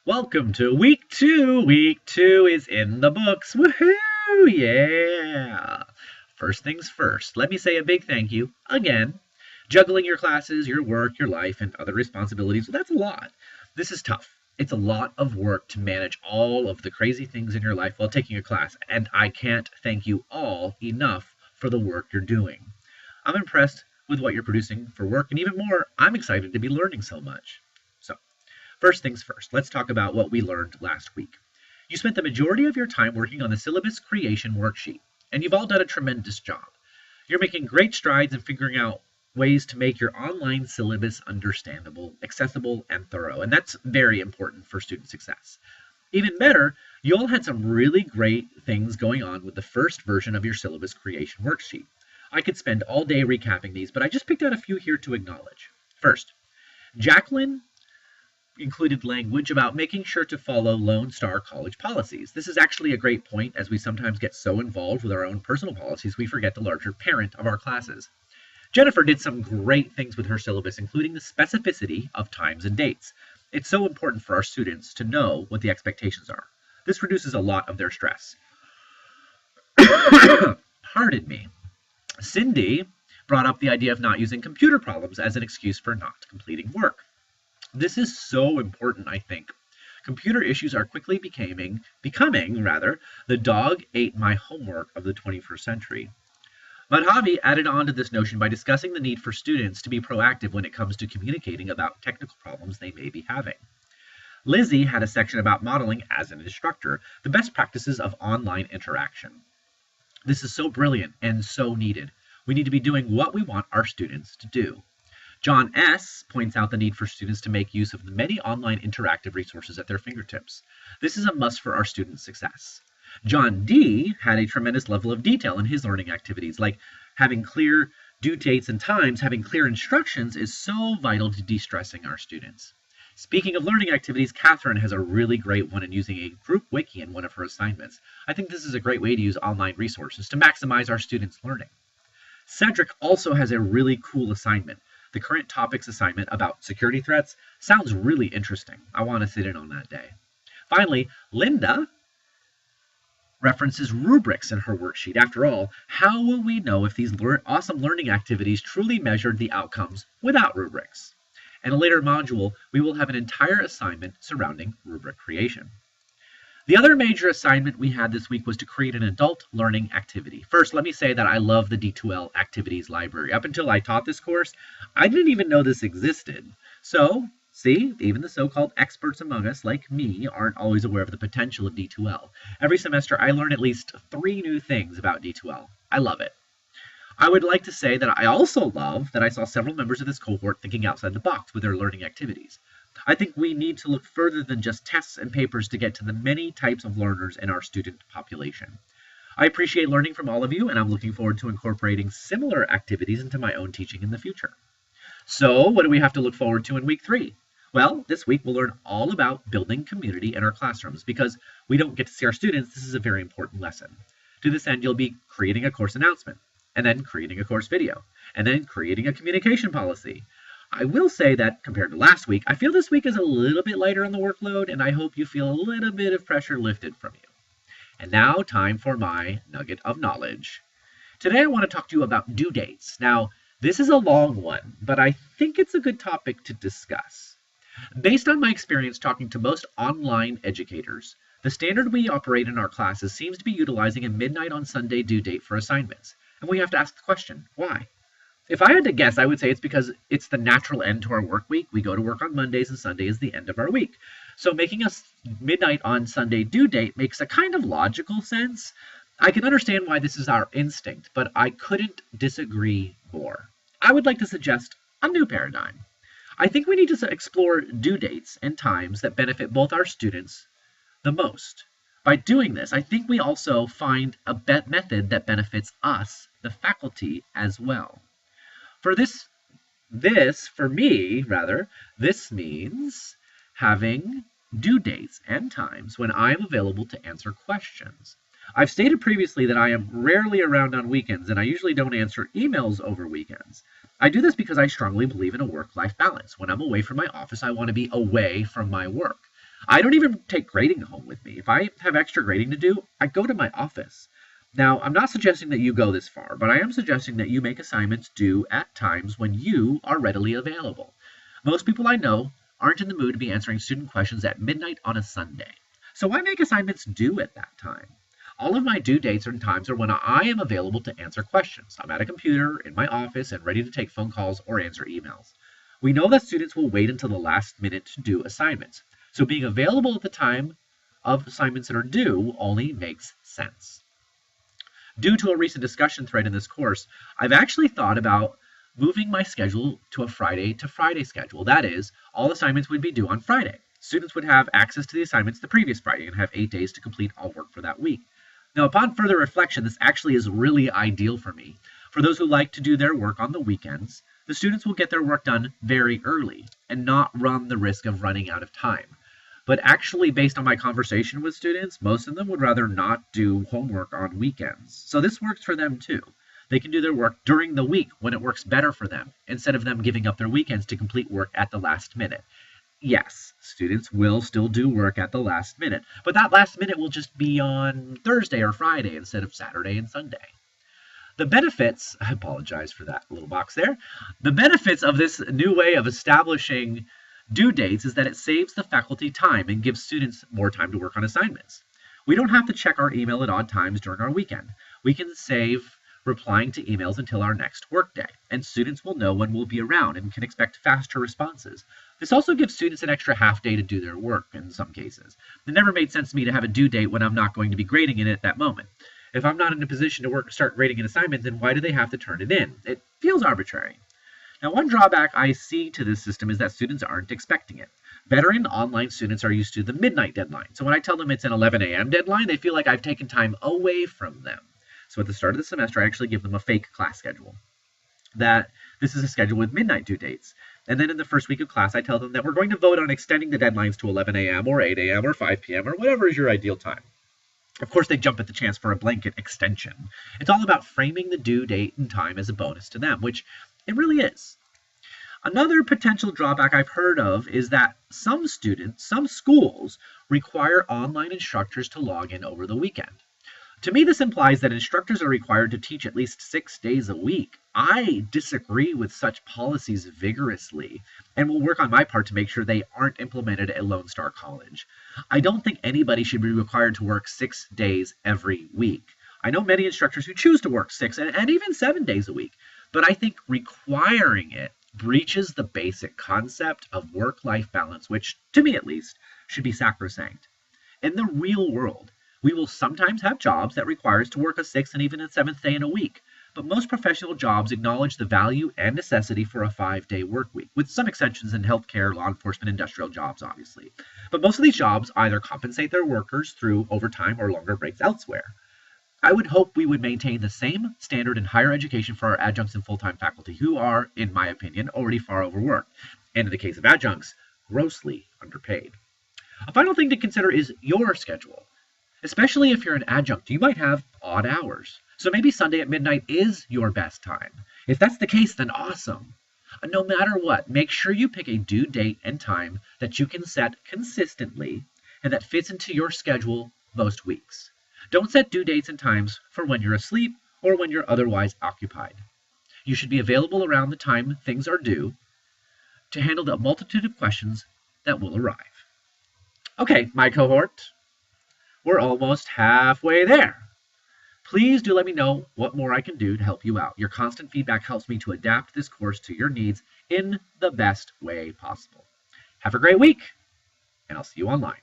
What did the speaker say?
Welcome to week two. Week two is in the books. Woohoo! Yeah! First things first, let me say a big thank you again. Juggling your classes, your work, your life, and other responsibilities, that's a lot. This is tough. It's a lot of work to manage all of the crazy things in your life while taking a class, and I can't thank you all enough for the work you're doing. I'm impressed with what you're producing for work, and even more, I'm excited to be learning so much. So, first things first, let's talk about what we learned last week. You spent the majority of your time working on the syllabus creation worksheet, and you've all done a tremendous job. You're making great strides in figuring out ways to make your online syllabus understandable, accessible, and thorough, and that's very important for student success. Even better, you all had some really great things going on with the first version of your syllabus creation worksheet. I could spend all day recapping these, but I just picked out a few here to acknowledge. First, Jacqueline included language about making sure to follow Lone Star College policies. This is actually a great point, as we sometimes get so involved with our own personal policies we forget the larger parent of our classes. Jennifer did some great things with her syllabus, including the specificity of times and dates. It's so important for our students to know what the expectations are. This reduces a lot of their stress. Pardon me. Cindy brought up the idea of not using computer problems as an excuse for not completing work. This is so important, I think. Computer issues are quickly becoming, the dog ate my homework of the 21st century. Madhavi added on to this notion by discussing the need for students to be proactive when it comes to communicating about technical problems they may be having. Lizzie had a section about modeling as an instructor, the best practices of online interaction. This is so brilliant and so needed. We need to be doing what we want our students to do. John S. points out the need for students to make use of the many online interactive resources at their fingertips. This is a must for our students' success. John D. had a tremendous level of detail in his learning activities, like having clear due dates and times, having clear instructions is so vital to de-stressing our students. Speaking of learning activities, Catherine has a really great one in using a group wiki in one of her assignments. I think this is a great way to use online resources to maximize our students' learning. Cedric also has a really cool assignment. The current topics assignment about security threats sounds really interesting. I want to sit in on that day. Finally, Linda references rubrics in her worksheet. After all, how will we know if these awesome learning activities truly measured the outcomes without rubrics? In a later module, we will have an entire assignment surrounding rubric creation. The other major assignment we had this week was to create an adult learning activity. First, let me say that I love the D2L activities library. Up until I taught this course, I didn't even know this existed. So, see, even the so-called experts among us, like me, aren't always aware of the potential of D2L. Every semester, I learn at least 3 new things about D2L. I love it. I would like to say that I also love that I saw several members of this cohort thinking outside the box with their learning activities. I think we need to look further than just tests and papers to get to the many types of learners in our student population. I appreciate learning from all of you, and I'm looking forward to incorporating similar activities into my own teaching in the future. So, what do we have to look forward to in week 3? Well, this week we'll learn all about building community in our classrooms. Because we don't get to see our students, this is a very important lesson. To this end, you'll be creating a course announcement, and then creating a course video, and then creating a communication policy. I will say that compared to last week, I feel this week is a little bit lighter on the workload, and I hope you feel a little bit of pressure lifted from you. And now, time for my nugget of knowledge. Today I want to talk to you about due dates. Now, this is a long one, but I think it's a good topic to discuss. Based on my experience talking to most online educators, the standard we operate in our classes seems to be utilizing a midnight on Sunday due date for assignments. And we have to ask the question, why? If I had to guess, I would say it's because it's the natural end to our work week. We go to work on Mondays and Sunday is the end of our week. So making a midnight on Sunday due date makes a kind of logical sense. I can understand why this is our instinct, but I couldn't disagree more. I would like to suggest a new paradigm. I think we need to explore due dates and times that benefit both our students the most. By doing this, I think we also find a method that benefits us, the faculty, as well. This means having due dates and times when I am available to answer questions. I've stated previously that I am rarely around on weekends, and I usually don't answer emails over weekends. I do this because I strongly believe in a work-life balance. When I'm away from my office, I want to be away from my work. I don't even take grading home with me. If I have extra grading to do, I go to my office. Now, I'm not suggesting that you go this far, but I am suggesting that you make assignments due at times when you are readily available. Most people I know aren't in the mood to be answering student questions at midnight on a Sunday. So why make assignments due at that time? All of my due dates and times are when I am available to answer questions. I'm at a computer, in my office, and ready to take phone calls or answer emails. We know that students will wait until the last minute to do assignments. So being available at the time of assignments that are due only makes sense. Due to a recent discussion thread in this course, I've actually thought about moving my schedule to a Friday to Friday schedule. That is, all assignments would be due on Friday. Students would have access to the assignments the previous Friday and have 8 days to complete all work for that week. Now, upon further reflection, this actually is really ideal for me. For those who like to do their work on the weekends, the students will get their work done very early and not run the risk of running out of time. But actually, based on my conversation with students, most of them would rather not do homework on weekends. So this works for them too. They can do their work during the week when it works better for them, instead of them giving up their weekends to complete work at the last minute. Yes, students will still do work at the last minute, but that last minute will just be on Thursday or Friday instead of Saturday and Sunday. The benefits, I apologize for that little box there, the benefits of this new way of establishing due dates is that it saves the faculty time and gives students more time to work on assignments. We don't have to check our email at odd times during our weekend. We can save replying to emails until our next workday, and students will know when we'll be around and can expect faster responses. This also gives students an extra half day to do their work in some cases. It never made sense to me to have a due date when I'm not going to be grading it at that moment. If I'm not in a position to start grading an assignment, then why do they have to turn it in? It feels arbitrary. Now, one drawback I see to this system is that students aren't expecting it. Veteran online students are used to the midnight deadline. So when I tell them it's an 11 a.m. deadline, they feel like I've taken time away from them. So at the start of the semester, I actually give them a fake class schedule. That this is a schedule with midnight due dates. And then in the first week of class, I tell them that we're going to vote on extending the deadlines to 11 a.m. or 8 a.m. or 5 p.m. or whatever is your ideal time. Of course, they jump at the chance for a blanket extension. It's all about framing the due date and time as a bonus to them, which it really is. Another potential drawback I've heard of is that some schools require online instructors to log in over the weekend. To me, this implies that instructors are required to teach at least 6 days a week. I disagree with such policies vigorously and will work on my part to make sure they aren't implemented at Lone Star College. I don't think anybody should be required to work 6 days every week. I know many instructors who choose to work 6 and even 7 days a week, but I think requiring it breaches the basic concept of work-life balance, which, to me at least, should be sacrosanct. In the real world, we will sometimes have jobs that require us to work a 6th and even a 7th day in a week, but most professional jobs acknowledge the value and necessity for a 5-day work week, with some exceptions in healthcare, law enforcement, industrial jobs, obviously. But most of these jobs either compensate their workers through overtime or longer breaks elsewhere. I would hope we would maintain the same standard in higher education for our adjuncts and full-time faculty, who are, in my opinion, already far overworked, and in the case of adjuncts, grossly underpaid. A final thing to consider is your schedule. Especially if you're an adjunct, you might have odd hours. So maybe Sunday at midnight is your best time. If that's the case, then awesome. No matter what, make sure you pick a due date and time that you can set consistently and that fits into your schedule most weeks. Don't set due dates and times for when you're asleep or when you're otherwise occupied. You should be available around the time things are due to handle the multitude of questions that will arrive. Okay, my cohort, we're almost halfway there. Please do let me know what more I can do to help you out. Your constant feedback helps me to adapt this course to your needs in the best way possible. Have a great week, and I'll see you online.